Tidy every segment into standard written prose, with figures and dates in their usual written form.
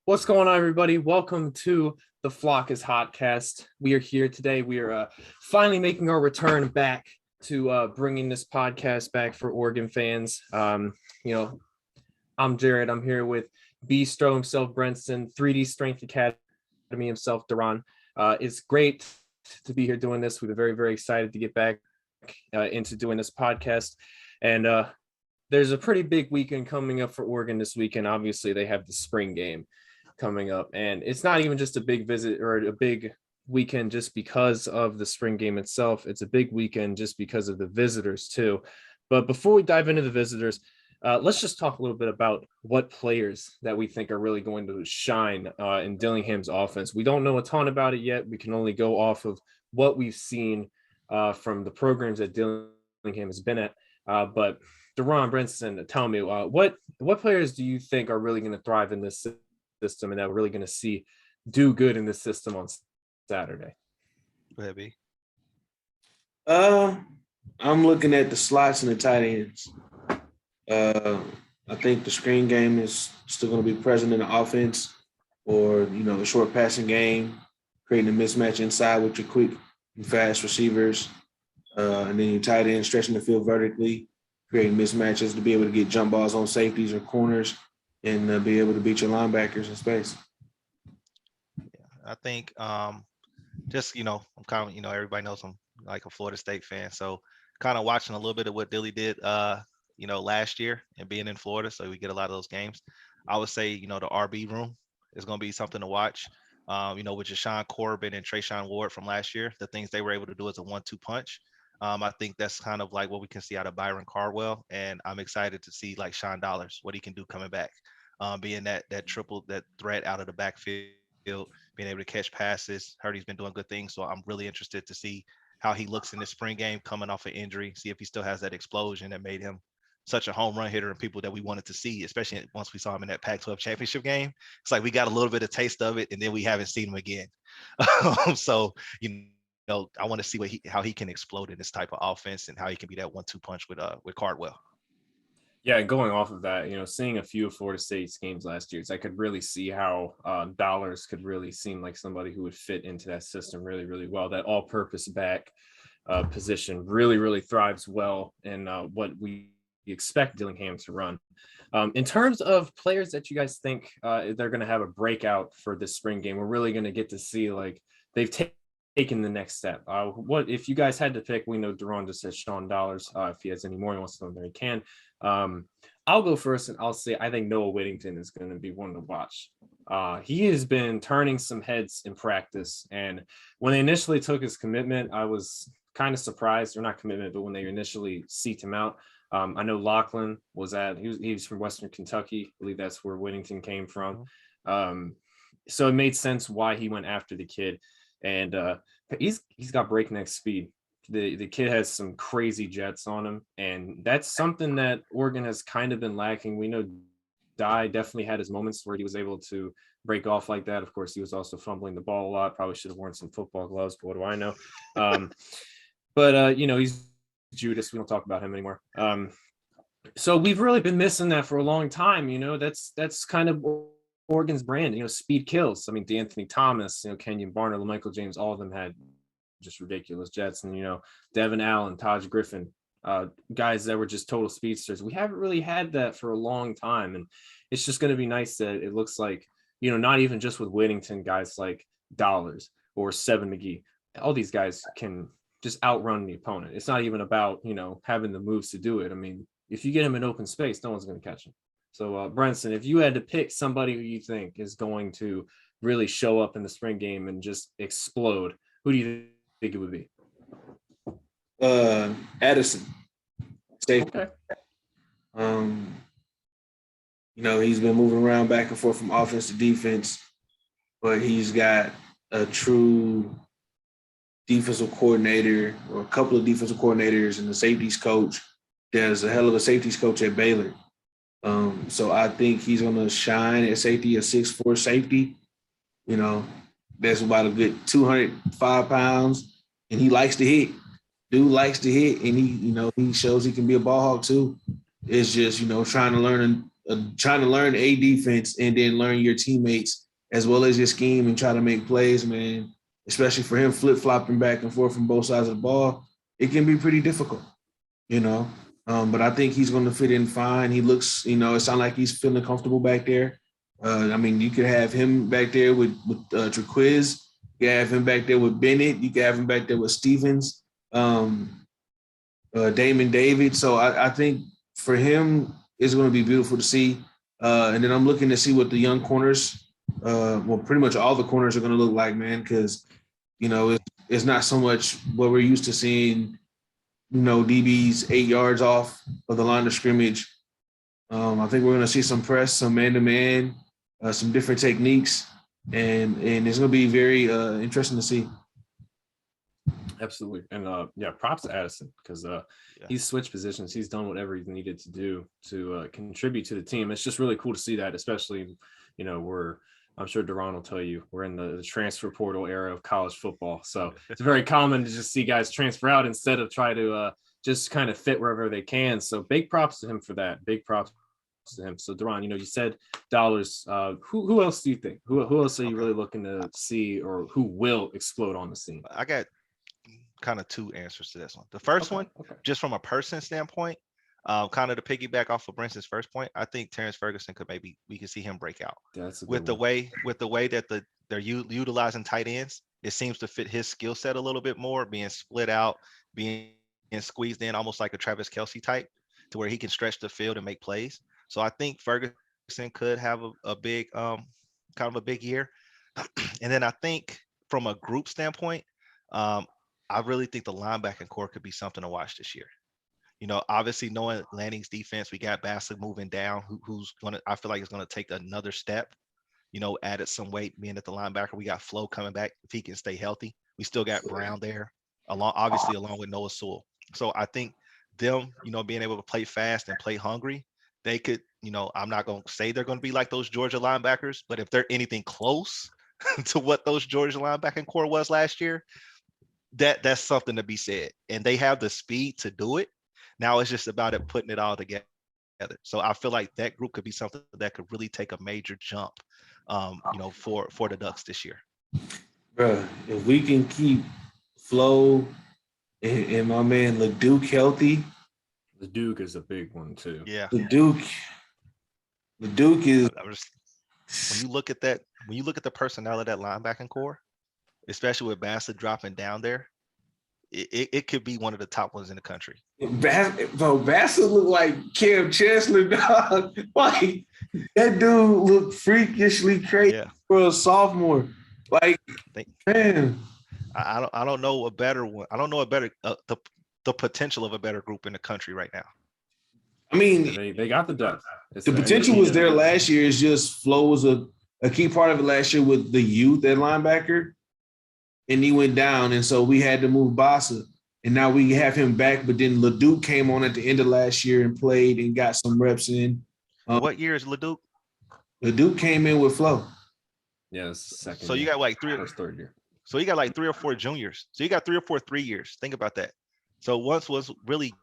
What's going on, everybody? Welcome to the Flock is HOTcast. We are here today. We are finally making our return back to bringing this podcast back for Oregon fans. You know, I'm Jared. I'm here with Bistro himself, Brenson, 3D Strength Academy himself, Duran. It's great to be here doing this. We've been very, very excited to get back into doing this podcast. And there's a pretty big weekend coming up for Oregon this weekend. Obviously, they have the spring game coming up, and it's not even just a big visit or a big weekend just because of the spring game itself. It's a big weekend just because of the visitors too. But before we dive into the visitors, let's just talk a little bit about what players that we think are really going to shine in Dillingham's offense. We don't know a ton about it yet. We can only go off of what we've seen from the programs that Dillingham has been at. But Deron Brinson, tell me, what players do you think are really going to thrive in this system and that we're really going to see do good in this system on Saturday? Go ahead, B. I'm looking at the slots and the tight ends. I think the screen game is still going to be present in the offense, or the short passing game, creating a mismatch inside with your quick and fast receivers, and then your tight end stretching the field vertically, creating mismatches to be able to get jump balls on safeties or corners, and be able to beat your linebackers in space. Yeah, I think just I'm kind of everybody knows I'm like a Florida State fan, so kind of watching a little bit of what Dilly did last year and being in Florida, so we get a lot of those games. I would say the RB room is going to be something to watch. With Jashawn Corbin and Trayshawn Ward from last year, the things they were able to do as a 1-2 punch. I think that's kind of like what we can see out of Byron Cardwell, and I'm excited to see like Sean Dollars, what he can do coming back, being that triple that threat out of the backfield, being able to catch passes. Heard he's been doing good things, so I'm really interested to see how he looks in the spring game coming off an injury, see if he still has that explosion that made him such a home run hitter and people that we wanted to see, especially once we saw him in that Pac-12 championship game. It's like we got a little bit of taste of it, and then we haven't seen him again. So, I want to see how he can explode in this type of offense and how he can be that 1-2 punch with Cardwell. Yeah, going off of that, seeing a few of Florida State's games last year, I could really see how Dollars could really seem like somebody who would fit into that system really, really well. That all-purpose back position really, really thrives well in what we expect Dillingham to run. In terms of players that you guys think they're going to have a breakout for this spring game, we're really going to get to see like they've taken the next step. What if you guys had to pick? We know Duran just said Sean Dollars. If he has any more he wants to know, there he can. I'll go first, and I'll say I think Noah Whittington is going to be one to watch. He has been turning some heads in practice, and when they initially took his commitment, I was kind of surprised, or not commitment, but when they initially seeked him out. I know Lachlan was he's from Western Kentucky. I believe that's where Whittington came from. So it made sense why he went after the kid. And he's got breakneck speed. The kid has some crazy jets on him, and that's something that Oregon has kind of been lacking. We know Dye definitely had his moments where he was able to break off like that. Of course, he was also fumbling the ball a lot. Probably should have worn some football gloves, but what do I know? But he's Judas. We don't talk about him anymore. So we've really been missing that for a long time. That's kind of Oregon's brand. Speed kills. I mean, D'Anthony Thomas, Kenyon Barner, LaMichael James, all of them had just ridiculous jets. And Devin Allen, Taj Griffin, guys that were just total speedsters. We haven't really had that for a long time, and it's just going to be nice that it looks like not even just with Whittington, guys like Dollars or Seven McGee, all these guys can just outrun the opponent. It's not even about having the moves to do it. I mean, if you get him in open space, no one's going to catch him. So, Brenson, if you had to pick somebody who you think is going to really show up in the spring game and just explode, who do you think it would be? Addison. Okay. He's been moving around back and forth from offense to defense, but he's got a true defensive coordinator or a couple of defensive coordinators and the safeties coach. There's a hell of a safeties coach at Baylor. So I think he's going to shine at safety, a 6'4" safety. That's about a good 205 pounds, and he likes to hit. Dude likes to hit, and he shows he can be a ball hawk too. It's just, trying to learn trying to learn a defense and then learn your teammates as well as your scheme and try to make plays, man. Especially for him flip-flopping back and forth from both sides of the ball, it can be pretty difficult, you know. But I think he's going to fit in fine. He looks, it sounds like he's feeling comfortable back there. I mean, you could have him back there with Trequiz. You could have him back there with Bennett. You could have him back there with Stevens, Damon David. So I think for him, it's going to be beautiful to see. And then I'm looking to see what the young corners, pretty much all the corners are going to look like, man, because, it's not so much what we're used to seeing, DBs 8 yards off of the line of scrimmage. I think we're going to see some press, some man-to-man, some different techniques, and it's going to be very interesting to see. Absolutely. And props to Addison because he's switched positions. He's done whatever he's needed to do to contribute to the team. It's just really cool to see that, especially, I'm sure Duran will tell you, we're in the transfer portal era of college football. So it's very common to just see guys transfer out instead of try to just kind of fit wherever they can. So big props to him for that. Big props to him. So Duran, you said dollars. Who else do you think? Who else are you really looking to see, or who will explode on the scene? I got kind of two answers to this one. The first one, just from a person standpoint, kind of to piggyback off of Brinson's first point, I think Terrence Ferguson we could see him break out. That's with the way that they're utilizing tight ends. It seems to fit his skill set a little bit more, being split out, being squeezed in almost like a Travis Kelce type, to where he can stretch the field and make plays. So I think Ferguson could have a big, kind of a big year. And then I think from a group standpoint, I really think the linebacking core could be something to watch this year. Obviously knowing Lanning's defense, we got Bassett moving down, I feel like is gonna take another step. Added some weight being at the linebacker. We got Flo coming back if he can stay healthy. We still got Brown there, along with Noah Sewell. So I think them, being able to play fast and play hungry, they could, I'm not gonna say they're gonna be like those Georgia linebackers, but if they're anything close to what those Georgia linebacking core was last year, that's something to be said. And they have the speed to do it. Now it's just about putting it all together. So I feel like that group could be something that could really take a major jump, for the Ducks this year. Bro, if we can keep Flo and my man LeDuc healthy. LeDuc is a big one too. Yeah. LeDuc is. When you look at the personnel of that linebacking core, especially with Bassett dropping down there, it could be one of the top ones in the country. Bassett looked like Cam Chancellor, dog. Like, that dude looked freakishly crazy for a sophomore. Like, man. I don't know a better one. I don't know a better the potential of a better group in the country right now. I mean, they got the depth. The potential was there last year. It's just Flo was a key part of it last year with the youth at linebacker, and he went down, and so we had to move Bassa, and now we have him back. But then LeDuc came on at the end of last year and played and got some reps in. What year is LeDuc? LeDuc came in with Flo. Yeah, second. So you got like third year. So you got like 3 or 4 juniors. So you got 3 or 4 3 years. Think about that. So once was really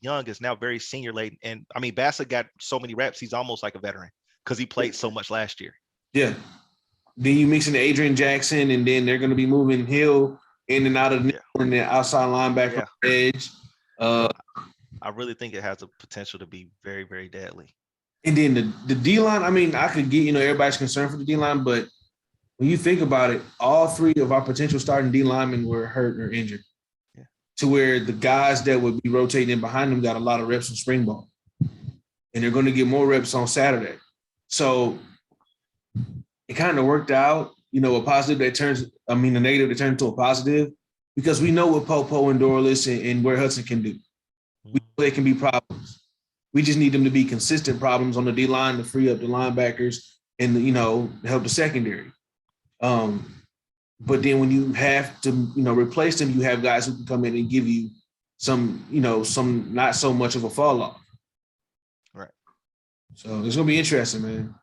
young, is now very senior laden. And I mean, Bassett got so many reps, he's almost like a veteran because he played so much last year. Yeah. Then you mix in Adrian Jackson, and then they're going to be moving Hill in and out of and the outside linebacker edge. I really think it has the potential to be very, very deadly. And then the D-line, I mean, I could get, everybody's concerned for the D-line, but when you think about it, all 3 of our potential starting D linemen were hurt or injured. Yeah. To where the guys that would be rotating in behind them got a lot of reps on spring ball. And they're going to get more reps on Saturday. So it kind of worked out, a positive that a negative that turned into a positive, because we know what Popo and Dorless and where Hudson can do. We know they can be problems. We just need them to be consistent problems on the D line to free up the linebackers and, help the secondary. But then when you have to, replace them, you have guys who can come in and give you some not so much of a fall off. Right. So it's gonna be interesting, man.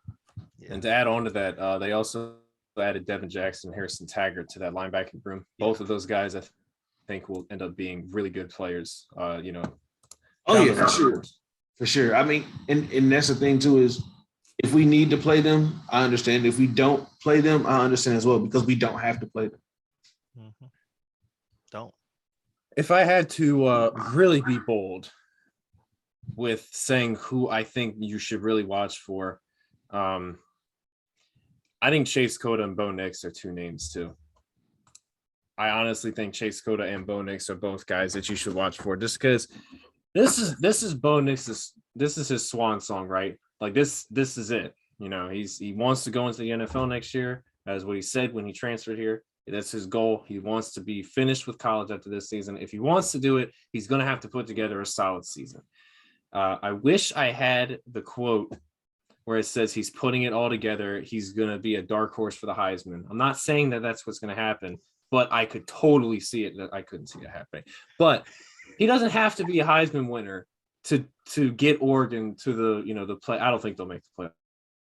And to add on to that, they also added Devin Jackson and Harrison Taggart to that linebacking room. Both of those guys, I think, will end up being really good players. Oh yeah, for sure. for sure. I mean, and that's the thing too is if we need to play them, I understand. If we don't play them, I understand as well because we don't have to play them. Mm-hmm. Don't. If I had to really be bold with saying who I think you should really watch for, I think Chase Cota and Bo Nix are two names too. I honestly think Chase Cota and Bo Nix are both guys that you should watch for, just because this is Bo Nix's, this is his swan song, right? Like this is it. You know, he wants to go into the NFL next year. That is what he said when he transferred here. That's his goal. He wants to be finished with college after this season. If he wants to do it, he's going to have to put together a solid season. I wish I had the quote where it says he's putting it all together. He's going to be a dark horse for the Heisman. I'm not saying that that's what's going to happen, but I could totally see it. That I couldn't see it happening. But he doesn't have to be a Heisman winner to get Oregon to the play. I don't think they'll make the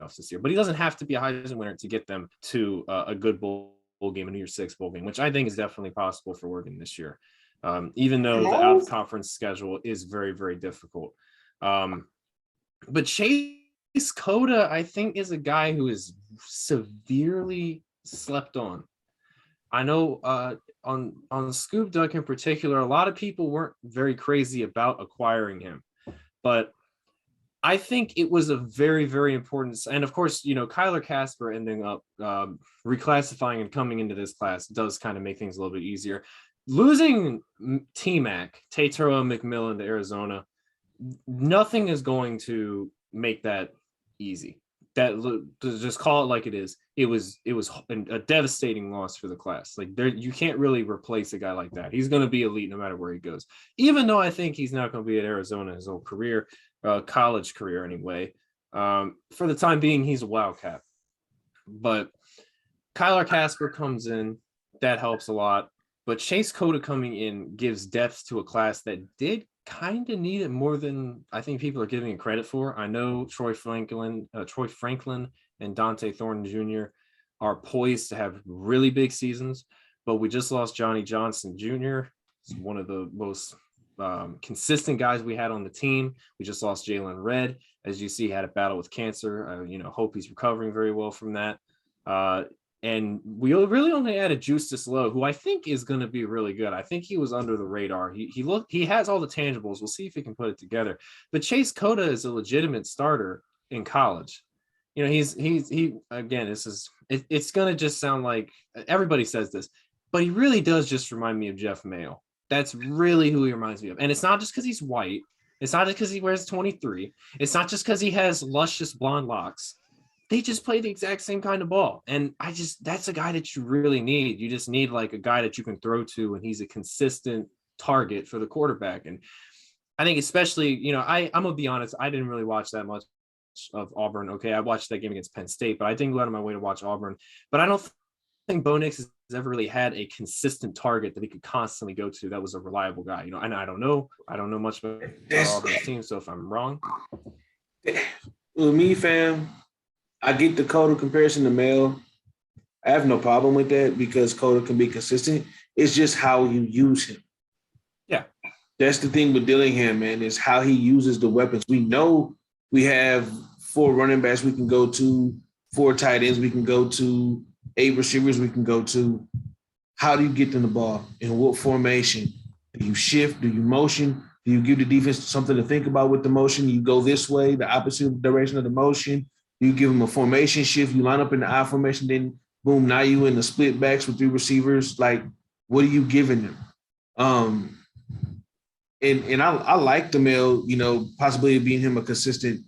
playoffs this year, but he doesn't have to be a Heisman winner to get them to a good bowl game, a New Year's Six bowl game, which I think is definitely possible for Oregon this year. Even though the out of conference schedule is very, very difficult. But Chase Cota, I think, is a guy who is severely slept on. I know on Scoop Duck in particular, a lot of people weren't very crazy about acquiring him, but I think it was a very, very important. And of course, Kyler Casper ending up reclassifying and coming into this class does kind of make things a little bit easier. Losing T-Mac, Tatero McMillan to Arizona, nothing is going to make that easy. That, just call it like it is. It was a devastating loss for the class. Like, you can't really replace a guy like that. He's going to be elite no matter where he goes. Even though I think he's not going to be at Arizona his whole career, college career anyway. For the time being, he's a Wildcat. But Kyler Casper comes in, that helps a lot. But Chase Cota coming in gives depth to a class that did kind of need it more than I think people are giving it credit for. I know Troy Franklin and Dante Thornton Jr. are poised to have really big seasons, but we just lost Johnny Johnson Jr. He's one of the most consistent guys we had on the team. We just lost Jalen Red, as you see, had a battle with cancer. Hope he's recovering very well from that. And we really only added Justus Lowe, who I think is going to be really good. I think he was under the radar. He has all the tangibles. We'll see if he can put it together. But Chase Cota is a legitimate starter in college. He's again, it's going to just sound like everybody says this, but he really does just remind me of Jeff Mayo. That's really who he reminds me of. And it's not just because he's white. It's not just because he wears 23. It's not just because he has luscious blonde locks. They just play the exact same kind of ball. And that's a guy that you really need. You just need like a guy that you can throw to, and he's a consistent target for the quarterback. And I think especially, I'm going to be honest, I didn't really watch that much of Auburn. Okay, I watched that game against Penn State, but I didn't go out of my way to watch Auburn. But I don't think Bo Nix has ever really had a consistent target that he could constantly go to that was a reliable guy. And I don't know much about Auburn's team, so if I'm wrong. Well, me, fam, I get the Cota comparison to Mel. I have no problem with that because Cota can be consistent. It's just how you use him. Yeah. That's the thing with Dillingham, man, is how he uses the weapons. We know we have 4 running backs we can go to, 4 tight ends we can go to, 8 receivers we can go to. How do you get them the ball? In what formation? Do you shift? Do you motion? Do you give the defense something to think about with the motion? You go this way, the opposite direction of the motion. You give them a formation shift. You line up in the I formation, then boom, now you in the split backs with 3 receivers. Like, what are you giving them? And I like the Mel, possibly being him a consistent,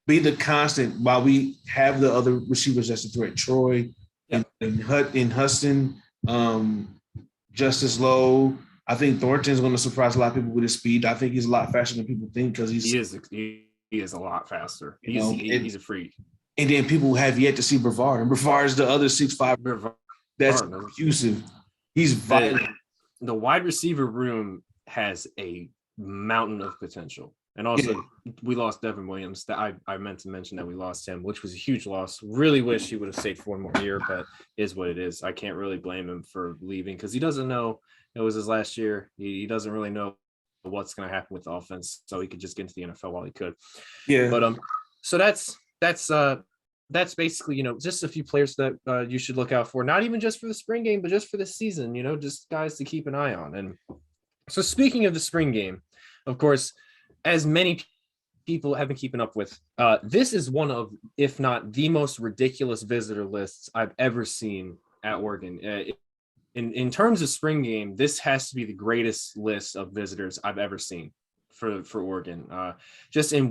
be the constant while we have the other receivers that's a threat. Troy and Huston, Justice Lowe. I think Thornton's going to surprise a lot of people with his speed. I think he's a lot faster than people think because he is a lot faster. He's a freak. And then people have yet to see Brevard. And Brevard is the other 6'5". Brevard, that's abusive. He's violent. The wide receiver room has a mountain of potential. And also, we lost Devin Williams. That I meant to mention that we lost him, which was a huge loss. Really wish he would have stayed for 1 more year, but is what it is. I can't really blame him for leaving because he doesn't know it was his last year. He doesn't really know what's going to happen with the offense, so he could just get into the NFL while he could. Yeah. But so that's basically, you know, just a few players that you should look out for, not even just for the spring game, but just for the season, you know, just guys to keep an eye on. And so speaking of the spring game, of course, as many people have been keeping up with, this is one of, if not the most ridiculous visitor lists I've ever seen at Oregon. In terms of spring game, this has to be the greatest list of visitors I've ever seen for Oregon. Just in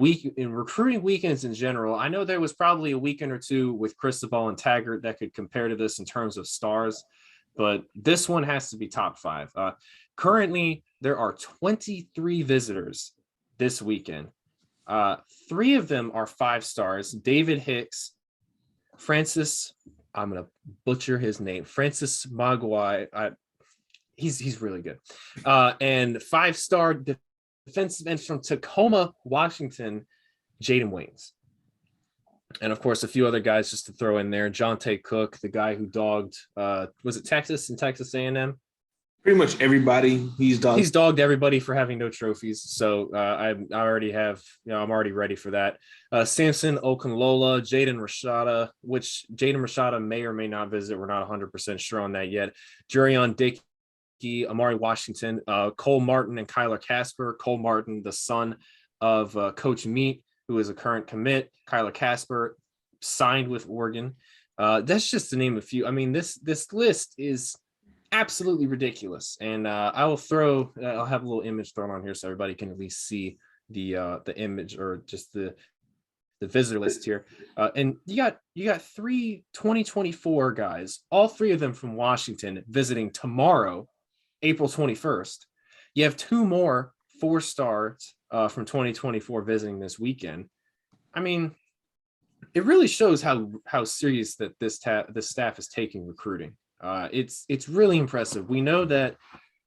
recruiting weekends in general, I know there was probably a weekend or two with Cristobal and Taggart that could compare to this in terms of stars, but this one has to be top 5. Currently, there are 23 visitors this weekend. 3 of them are 5 stars. David Hicks, Francis, I'm gonna butcher his name, Francis Maguire. He's really good. And 5-star defensive end from Tacoma, Washington, Jaden Waynes. And of course, a few other guys just to throw in there. Jonte Cook, the guy who dogged, was it Texas and Texas A&M? Pretty much everybody he's dogged everybody for having no trophies. So I already have, you know, I'm already ready for that. Samson Okunlola, Jaden Rashada, which Jaden Rashada may or may not visit. We're not 100% sure on that yet. Jurion Dickey, Amari Washington, Cole Martin, and Kyler Casper. Cole Martin, the son of Coach Meat, who is a current commit. Kyler Casper signed with Oregon. That's just to name a few. I mean, this list is absolutely ridiculous. And I'll have a little image thrown on here so everybody can at least see the image, or just the visitor list here. And you got 3 2024 guys, all 3 of them from Washington, visiting tomorrow, April 21st. You have 2 more 4 stars from 2024 visiting this weekend. I mean, it really shows how serious that this staff is taking recruiting. It's really impressive. We know that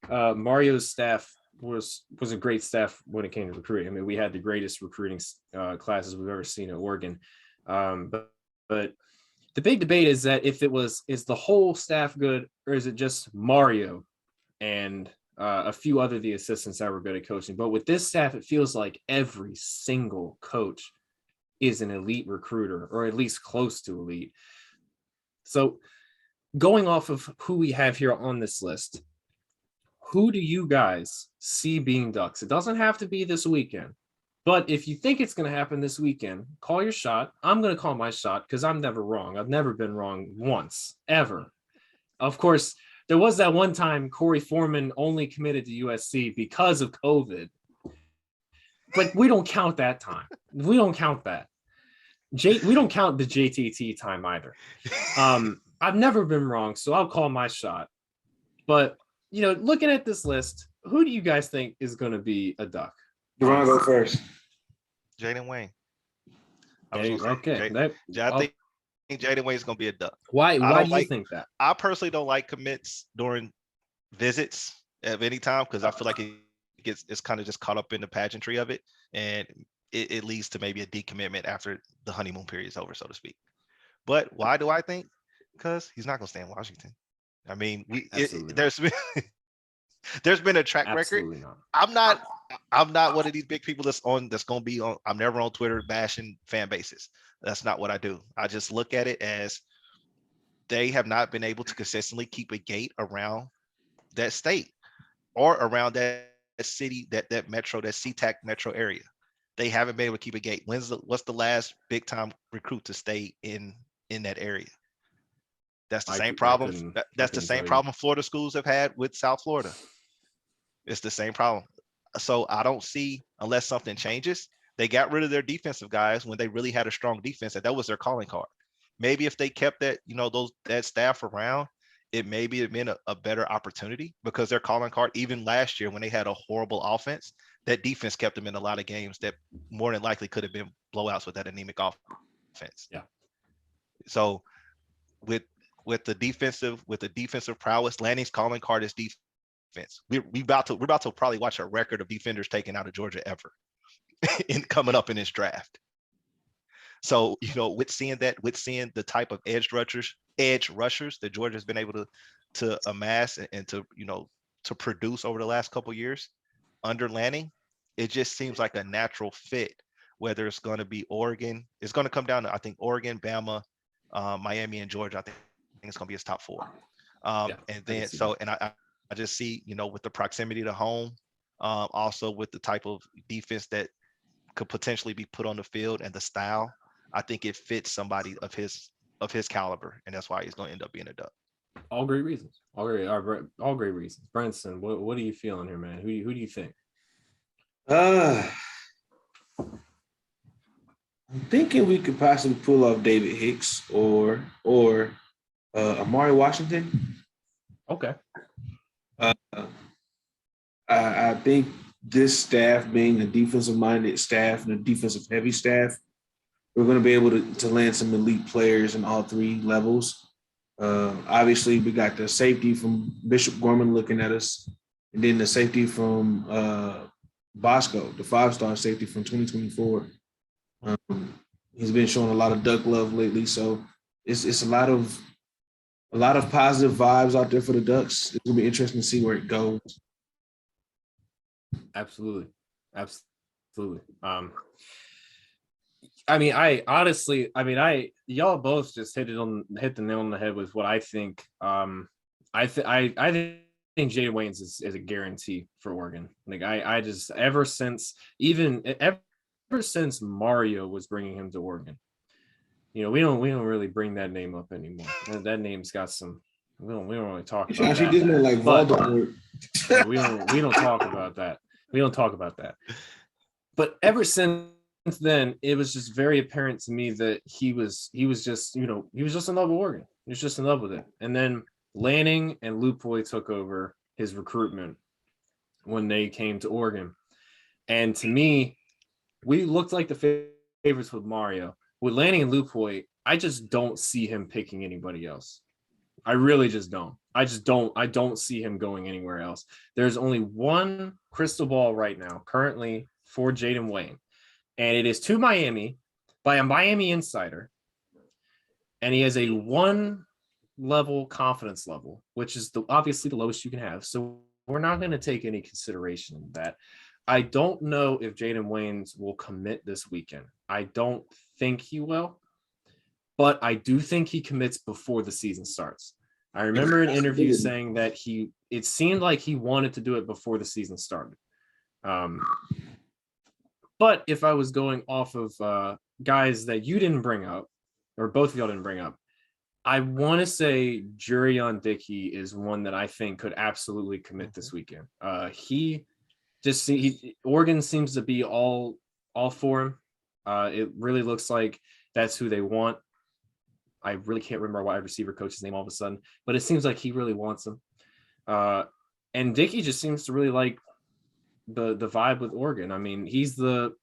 Mario's staff was a great staff when it came to recruiting. I mean, we had the greatest recruiting classes we've ever seen at Oregon. But the big debate is that is the whole staff good, or is it just Mario and a few other the assistants that were good at coaching? But with this staff, it feels like every single coach is an elite recruiter, or at least close to elite. So going off of who we have here on this list, who do you guys see being Ducks? It doesn't have to be this weekend, but if you think it's going to happen this weekend, call your shot. I'm going to call my shot because I'm never wrong. I've never been wrong once, ever. Of course, there was that one time Corey Foreman only committed to USC because of COVID, but we don't count that time. We don't count that. We don't count the JTT time either. I've never been wrong, so I'll call my shot. But, you know, looking at this list, who do you guys think is going to be a Duck? Deron, go first. Jaden Wayne. Okay. I think Jaden Wayne is going to be a Duck. Why do you think that? I personally don't like commits during visits of any time, because I feel like it's kind of just caught up in the pageantry of it, and it leads to maybe a decommitment after the honeymoon period is over, so to speak. But why do I think? Because he's not going to stay in Washington. I mean, there's been a track record. Not. I'm not one of these big people that's going to be on. I'm never on Twitter bashing fan bases. That's not what I do. I just look at it as they have not been able to consistently keep a gate around that state or around that city, that metro, that SeaTac metro area. They haven't been able to keep a gate. What's the last big time recruit to stay in that area? That's the same problem. That's the same problem Florida schools have had with South Florida. It's the same problem. So I don't see, unless something changes. They got rid of their defensive guys when they really had a strong defense, and that was their calling card. Maybe if they kept that, that staff around, it maybe have been a better opportunity, because their calling card, even last year when they had a horrible offense, that defense kept them in a lot of games that more than likely could have been blowouts with that anemic offense. Yeah. So with the defensive prowess, Lanning's calling card is defense. We're about to probably watch a record of defenders taken out of Georgia ever coming up in this draft. So, with seeing the type of edge rushers that Georgia has been able to amass and to produce over the last couple of years, under Lanning, it just seems like a natural fit. Whether it's going to be Oregon, it's going to come down to I think Oregon, Bama, Miami, and Georgia. I think it's going to be his top four. Yeah, And then so, and I just see, with the proximity to home, also with the type of defense that could potentially be put on the field and the style, I think it fits somebody of his caliber, and that's why he's going to end up being a Duck. All great reasons. All great reasons. Brenson, what are you feeling here, man? Who do you think? I'm thinking we could possibly pull off David Hicks or Amari Washington. Okay. I think this staff, being a defensive-minded staff and a defensive-heavy staff, we're going to be able to land some elite players in all three levels. Obviously, we got the safety from Bishop Gorman looking at us, and then the safety from Bosco, the five-star safety from 2024. He's been showing a lot of Duck love lately, so it's a lot of positive vibes out there for the Ducks. It's gonna be interesting to see where it goes. Absolutely. I mean, y'all both just hit the nail on the head with what I think. I think Jada Waynes is a guarantee for Oregon. Like I just ever since Mario was bringing him to Oregon, we don't really bring that name up anymore. That name's got some. We don't really talk about that. Didn't like Voldemort. we don't talk about that. We don't talk about that. But ever since then, it was just very apparent to me that he was just in love with Oregon. He was just in love with it. And then Lanning and Lupoy took over his recruitment when they came to Oregon. And to me, we looked like the favorites with Mario. With Lanning and Lupoy, I just don't see him picking anybody else. I really just don't. I don't see him going anywhere else. There's only one crystal ball right now, currently, for Jaden Wayne. And it is to Miami by a Miami insider. And he has a 1 level confidence level, which is obviously the lowest you can have. So we're not going to take any consideration in that. I don't know if Jaden Waynes will commit this weekend. I don't think he will, but I do think he commits before the season starts. I remember an interview saying that it seemed like he wanted to do it before the season started. But if I was going off of guys that you didn't bring up, or both of y'all didn't bring up, I want to say Jurion Dickey is one that I think could absolutely commit this weekend. Oregon seems to be all for him. It really looks like that's who they want. I really can't remember our wide receiver coach's name all of a sudden, but it seems like he really wants him. And Dickey just seems to really like the vibe with Oregon. I mean, he's the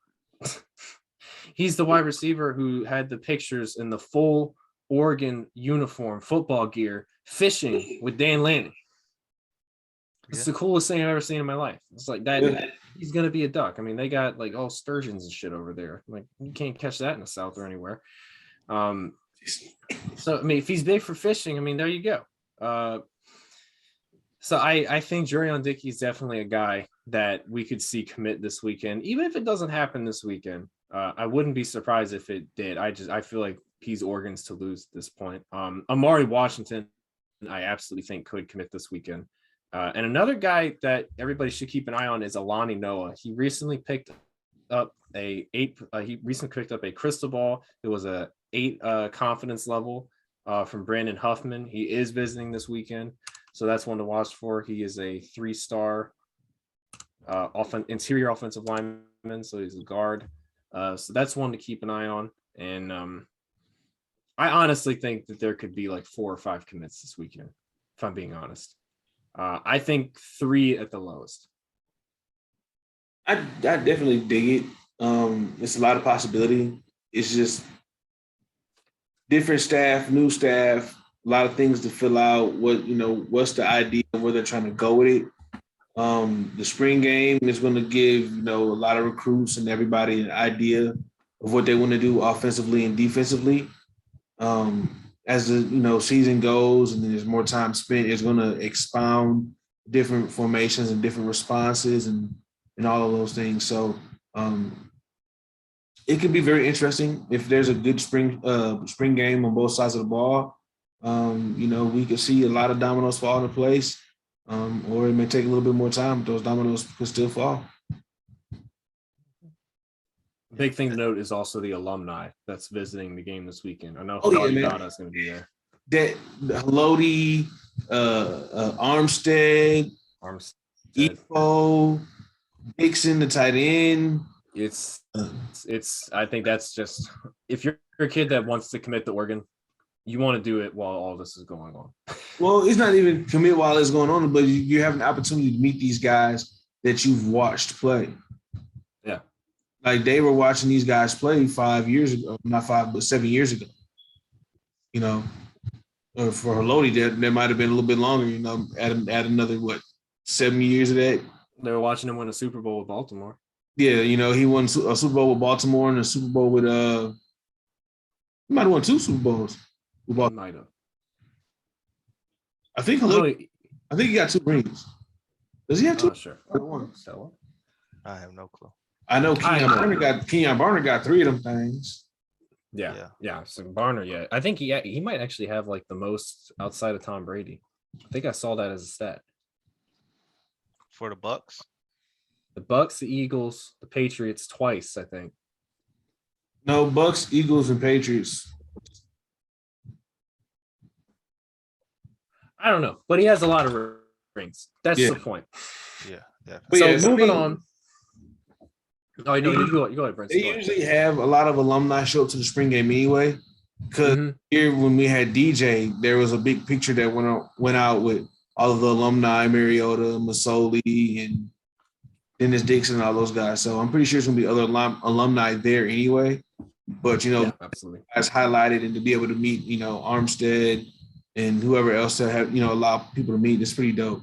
wide receiver who had the pictures in the full Oregon uniform, football gear, fishing with Dan Lanning. It's the coolest thing I've ever seen in my life. It's like that. He's gonna be a Duck. I mean, they got like all sturgeons and shit over there. Like you can't catch that in the South or anywhere. So I mean, if he's big for fishing, I mean, there you go. So I think Jurion Dickey is definitely a guy that we could see commit this weekend, even if it doesn't happen this weekend. I wouldn't be surprised if it did. I feel like he's Oregon's to lose at this point. Amari Washington, I absolutely think could commit this weekend. And another guy that everybody should keep an eye on is Alani Noah. He recently picked up a crystal ball. It was a 8 confidence level from Brandon Huffman. He is visiting this weekend, so that's one to watch for. He is a 3-star interior offensive lineman, so he's a guard. So that's one to keep an eye on. And I honestly think that there could be like 4 or 5 commits this weekend, if I'm being honest. I think 3 at the lowest. I definitely dig it. It's a lot of possibility. It's just different staff, new staff, a lot of things to fill out. What's the idea of where they're trying to go with it? The spring game is going to give a lot of recruits and everybody an idea of what they want to do offensively and defensively. As the season goes and there's more time spent, it's going to expound different formations and different responses and and all of those things. So it could be very interesting if there's a good spring game on both sides of the ball. We could see a lot of dominoes fall into place, or it may take a little bit more time, but those dominoes could still fall. Big thing to note is also the alumni that's visiting the game this weekend. I know Dada is going to be there. That Haloti, Armstead, Epo, Dixon, the tight end. It's. I think that's just if you're a kid that wants to commit to Oregon, you want to do it while all this is going on. Well, it's not even commit while it's going on, but you have an opportunity to meet these guys that you've watched play. Yeah. Like they were watching these guys play 5 years ago, not 5, but 7 years ago. Or for Haloti, that might have been a little bit longer, add another, 7 years of that. They were watching him win a Super Bowl with Baltimore. Yeah, he won a Super Bowl with Baltimore and a Super Bowl with he might have won 2 Super Bowls with Baltimore. Might have. I think he got 2 rings. Does he have 2? Sure. I have no clue. I know Kenyon Barner got 3 of them things. Yeah. So Barner, I think he might actually have like the most outside of Tom Brady. I think I saw that as a stat. For the Bucks? The Bucks, the Eagles, the Patriots twice, I think. No, Bucks, Eagles, and Patriots. I don't know, but he has a lot of rings. That's the point. Yeah, definitely. So moving on. Oh, you go ahead, Brent. They usually have a lot of alumni show up to the spring game anyway. Because here, when we had DJ, there was a big picture that went out with all of the alumni, Mariota, Masoli, and Dennis Dixon, and all those guys. So I'm pretty sure there's going to be other alumni there anyway. But, absolutely. As highlighted, and to be able to meet, Armstead and whoever else to have, allow people to meet, it's pretty dope.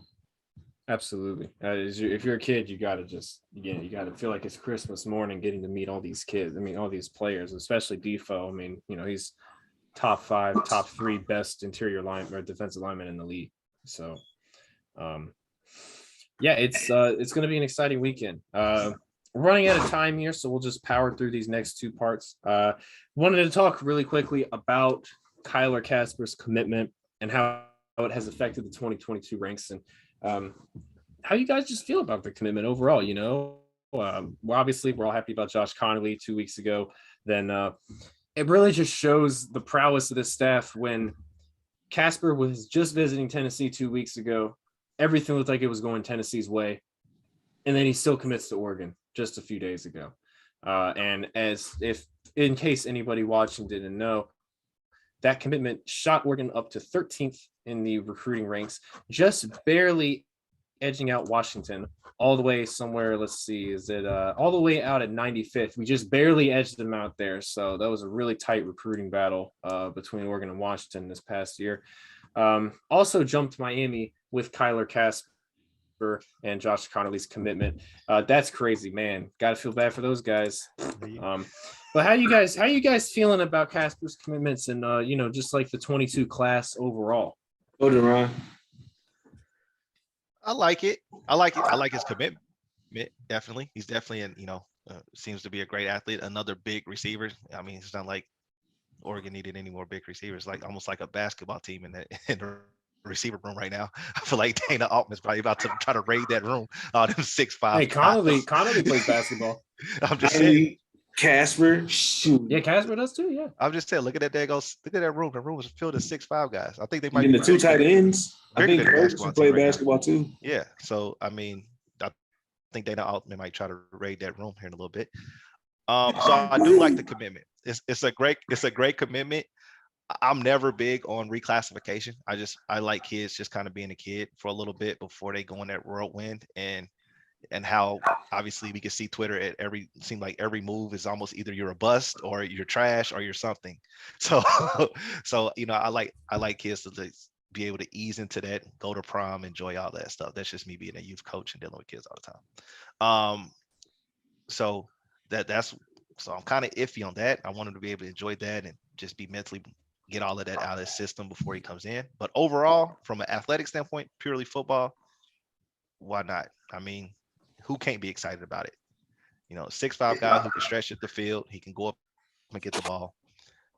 Absolutely. If you're a kid, you got to feel like it's Christmas morning getting to meet all these kids. I mean, all these players, especially Defoe. I mean, he's top 5, top 3 best interior line or defensive lineman in the league. So, it's going to be an exciting weekend. We're running out of time here, so we'll just power through these next 2 parts. Wanted to talk really quickly about Kyler Casper's commitment and how it has affected the 2022 ranks, and how you guys just feel about the commitment overall. Obviously we're all happy about Josh Connolly 2 weeks ago. Then it really just shows the prowess of this staff when Casper was just visiting Tennessee 2 weeks ago. Everything looked like it was going Tennessee's way, and then he still commits to Oregon just a few days ago. And as if in case anybody watching didn't know, that commitment shot Oregon up to 13th in the recruiting ranks, just barely edging out Washington all the way somewhere. Let's see, is it all the way out at 95th? We just barely edged them out there. So that was a really tight recruiting battle between Oregon and Washington this past year. Also jumped Miami with Kyler Casper and Josh Connolly's commitment. That's crazy, man. Got to feel bad for those guys. But how you guys feeling about Casper's commitments and just like the 22 class overall? Go to Ron. I like it. I like his commitment. Definitely. He's definitely seems to be a great athlete. Another big receiver. I mean, it's not like Oregon needed any more big receivers. Like almost like a basketball team in the receiver room right now. I feel like Dana Altman's probably about to try to raid that room. All them 6'5". Hey, Connolly plays basketball. I'm just saying. Casper, shoot. Yeah, Casper does too. Yeah. I'm just saying, look at that room. The room is filled with 6'5" guys. I think they might be the 2 tight ends. I think Ferguson play basketball too. Yeah. So I mean, I think Dana Altman might try to raid that room here in a little bit. So I do like the commitment. It's a great commitment. I'm never big on reclassification. I like kids just kind of being a kid for a little bit before they go in that whirlwind, and how obviously we can see Twitter at seem like every move is almost either you're a bust or you're trash or you're something. So I like kids to be able to ease into that, go to prom, enjoy all that stuff. That's just me being a youth coach and dealing with kids all the time. So I'm kind of iffy on that. I want him to be able to enjoy that and just be mentally get all of that out of his system before he comes in. But overall, from an athletic standpoint, purely football, why not? I mean, who can't be excited about it? 6'5" guy who can stretch at the field. He can go up and get the ball.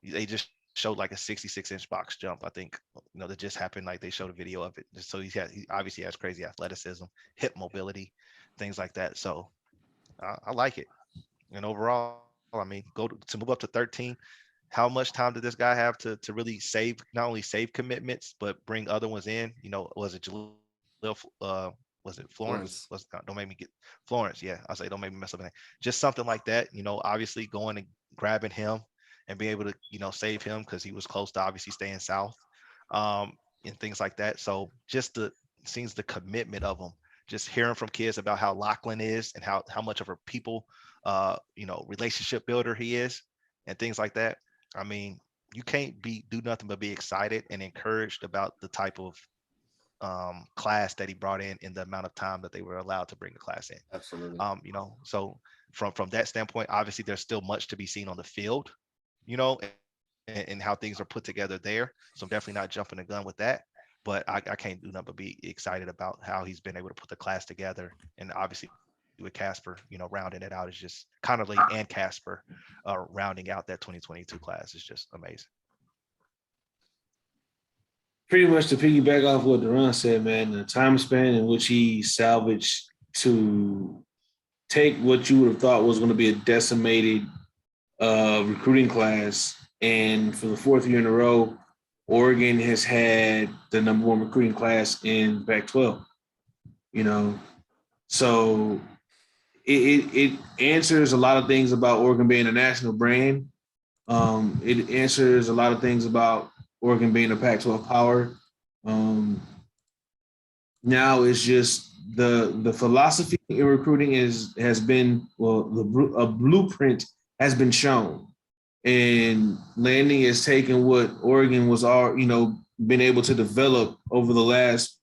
They just showed like a 66-inch box jump. I think, that just happened. Like they showed a video of it. So he obviously has crazy athleticism, hip mobility, things like that. So I like it. And overall, I mean, to move up to 13. How much time did this guy have to really not only save commitments, but bring other ones in? Was it Jaleel? Was it Florence? Don't make me get Florence. Yeah, I say don't make me mess up anything. Just something like that. Obviously going and grabbing him and being able to save him because he was close to obviously staying south, and things like that. So just seems the commitment of them. Just hearing from kids about how Lachlan is and how much of a people, relationship builder he is and things like that. I mean, you can't do nothing but be excited and encouraged about the type of class that he brought in the amount of time that they were allowed to bring the class in. Absolutely. So from that standpoint, obviously there's still much to be seen on the field, and how things are put together there. So I'm definitely not jumping the gun with that. But I can't do nothing but be excited about how he's been able to put the class together. And obviously with Casper, rounding it out is just Connerly and Casper rounding out that 2022 class is just amazing. Pretty much to piggyback off what Duran said, man, the time span in which he salvaged to take what you would have thought was going to be a decimated recruiting class, and for the fourth year in a row, Oregon has had the number one recruiting class in Pac-12. So it answers a lot of things about Oregon being a national brand. It answers a lot of things about Oregon being a Pac-12 power. Now it's just the philosophy in recruiting has been, a blueprint has been shown, and Lanning has taken what Oregon was been able to develop over the last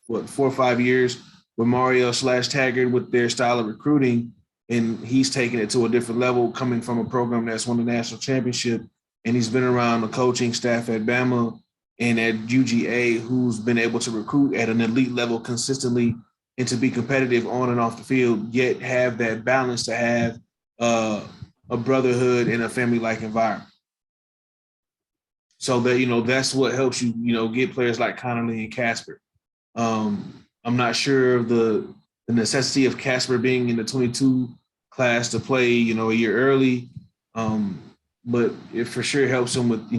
4 or 5 years with Mario / Taggart with their style of recruiting, and he's taken it to a different level, coming from a program that's won the national championship, and he's been around the coaching staff at Bama and at UGA, who's been able to recruit at an elite level consistently and to be competitive on and off the field, yet have that balance to have a brotherhood and a family-like environment. So that, that's what helps you, get players like Connerly and Casper. I'm not sure of the necessity of Casper being in the 22 class to play, a year early. But it for sure helps him with,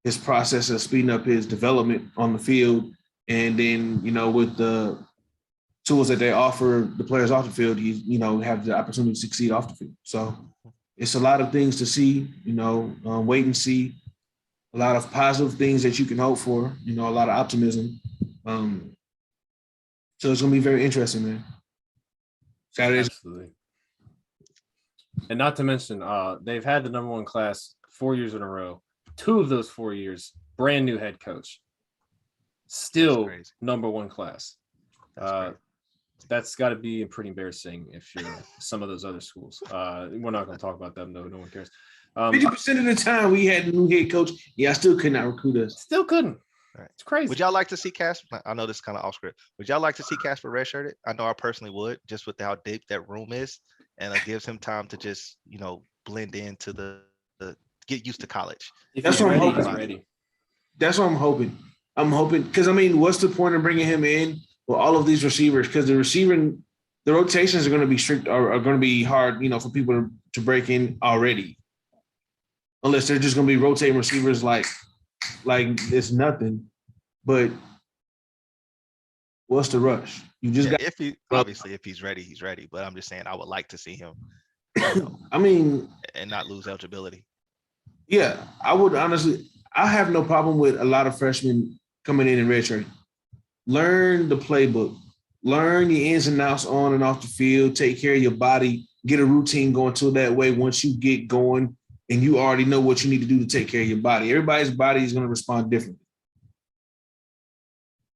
his process of speeding up his development on the field. And then, with the tools that they offer the players off the field, have the opportunity to succeed off the field. So it's a lot of things to see, wait and see. A lot of positive things that you can hope for, a lot of optimism. So it's going to be very interesting, man. Saturdays. Absolutely. And not to mention, they've had the number one class 4 years in a row. 2 of those 4 years, brand new head coach. Still number one class. That's got to be pretty embarrassing if you're some of those other schools. We're not going to talk about them, though. No one cares. 50% of the time we had a new head coach. Yeah, I still could not recruit us. Still couldn't. Right. It's crazy. Would y'all like to see Casper? I know this is kind of off script. Would y'all like to see Casper redshirted? I know I personally would, just with how deep that room is, and it gives him time to just blend into the get used to college. That's what I'm hoping. That's what I'm hoping. I'm hoping because what's the point of bringing him in with all of these receivers? Because the rotations are going to be strict, are going to be hard, for people to break in already, unless they're just going to be rotating receivers like it's nothing. But what's the rush? You just got. If he's ready, he's ready. But I'm just saying, I would like to see him. And not lose eligibility. Yeah, I would honestly. I have no problem with a lot of freshmen coming in and redshirting. Learn the playbook. Learn the ins and outs on and off the field. Take care of your body. Get a routine going to that way. Once you get going and you already know what you need to do to take care of your body. Everybody's body is going to respond differently.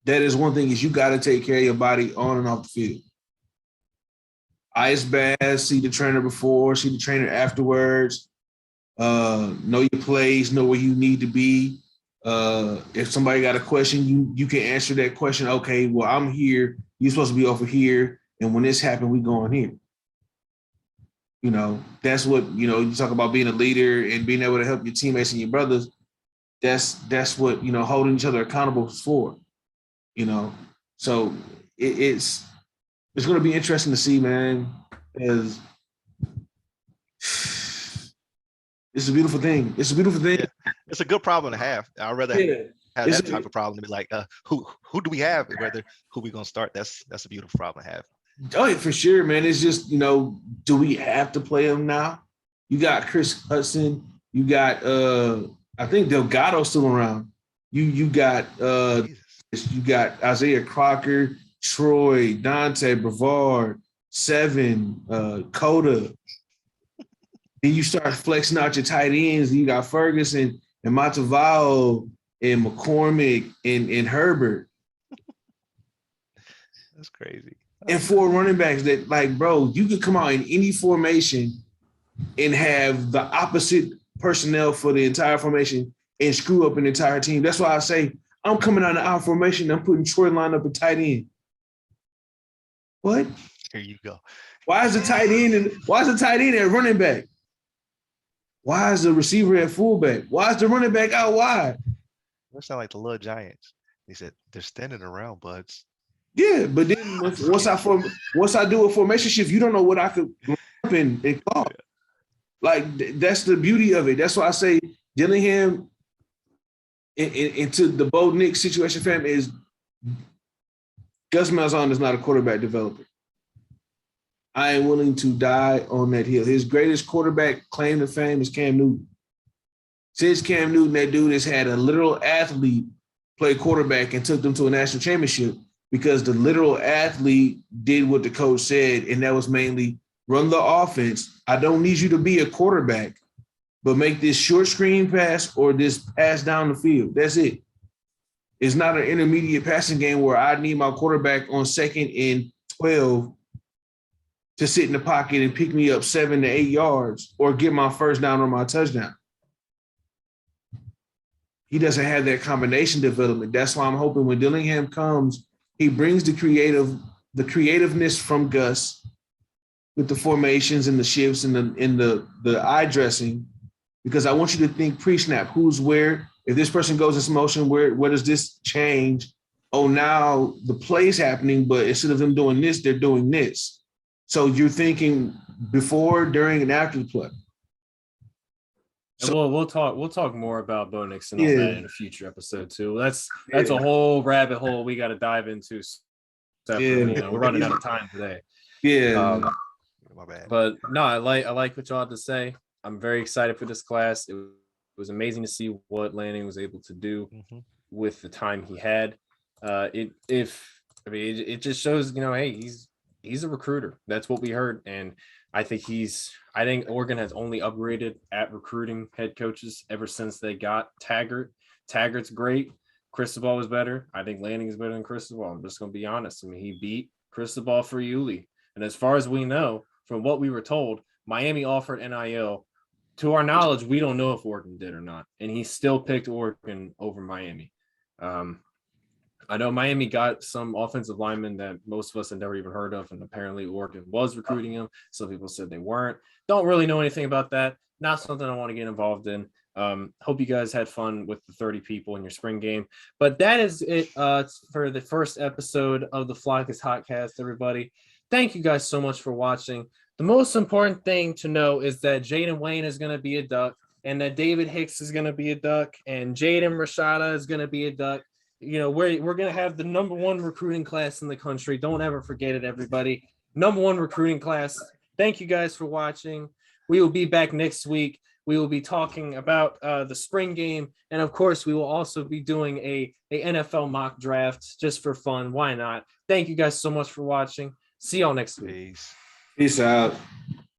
That is one thing is you got to take care of your body on and off the field. Ice baths, see the trainer before, see the trainer afterwards. Know your plays, know where you need to be. If somebody got a question, you can answer that question. Okay, well, I'm here. You're supposed to be over here. And when this happened, we going here. You know, that's what, you know, you talk about being a leader and being able to help your teammates and your brothers. That's what, you know, holding each other accountable for, you know. So it's going to be interesting to see, man, because it's a beautiful thing. It's a beautiful thing. Yeah. It's a good problem to have. I'd rather have that type of problem to be like, who do we have? Whether who we gonna start, that's a beautiful problem to have. Oh, yeah, for sure, man. It's just, you know, do we have to play him now? You got Chris Hudson. You got I think Delgado's still around. You got you got Isaiah Crocker, Troy, Dante, Brevard, Seven, Coda. Then you start flexing out your tight ends. You got Ferguson and Matavao and McCormick and Herbert. That's crazy. And 4 running backs that, like, bro, you could come out in any formation and have the opposite personnel for the entire formation and screw up an entire team. That's why I say I'm coming out of our formation. I'm putting Troy line up at tight end. What? Here you go. Why is the tight end at running back? Why is the receiver at fullback? Why is the running back out wide? That sound like the little Giants. He said they're standing around, buds. Yeah, but then once I do a formation shift, you don't know what I could up and call. Like, that's the beauty of it. That's why I say Dillingham into the Bo Nix situation, fam, is Gus Malzahn is not a quarterback developer. I am willing to die on that hill. His greatest quarterback claim to fame is Cam Newton. Since Cam Newton, that dude has had a literal athlete play quarterback and took them to a national championship because the literal athlete did what the coach said, and that was mainly run the offense. I don't need you to be a quarterback, but make this short screen pass or this pass down the field. That's it. It's not an intermediate passing game where I need my quarterback on 2nd and 12 to sit in the pocket and pick me up 7 to 8 yards or get my first down or my touchdown. He doesn't have that combination development. That's why I'm hoping when Dillingham comes, he brings the creativeness from Gus with the formations and the shifts and the eye dressing, because I want you to think pre-snap, who's where. If this person goes in motion, where does this change? Oh, now the play's happening, but instead of them doing this, they're doing this. So you're thinking before, during, and after the play. So we'll talk more about Bo Nix and all that in a future episode too. That's a whole rabbit hole we got to dive into separately. You know, we're running out of time today. Yeah. My bad. But no, I like what y'all had to say. I'm very excited for this class. It was amazing to see what Lanning was able to do with the time he had. It just shows, you know, hey, he's a recruiter. That's what we heard, and I think Oregon has only upgraded at recruiting head coaches ever since they got Taggart. Taggart's great. Cristobal was better. I think Lanning is better than Cristobal. I'm just going to be honest. I mean, he beat Cristobal for Yulee. And as far as we know, from what we were told, Miami offered NIL. To our knowledge, we don't know if Oregon did or not. And he still picked Oregon over Miami. I know Miami got some offensive linemen that most of us had never even heard of, and apparently Oregon was recruiting them. Some people said they weren't. Don't really know anything about that. Not something I want to get involved in. Hope you guys had fun with the 30 people in your spring game. But that is it for the first episode of the Flock is HOTcast, everybody. Thank you guys so much for watching. The most important thing to know is that Jaden Wayne is going to be a Duck, and that David Hicks is going to be a Duck, and Jaden Rashada is going to be a Duck. You know, we're going to have the number 1 recruiting class in the country. Don't ever forget it, everybody. Number 1 recruiting class. Thank you guys for watching. We will be back next week. We will be talking about the spring game. And, of course, we will also be doing a NFL mock draft just for fun. Why not? Thank you guys so much for watching. See y'all next week. Peace. Peace out.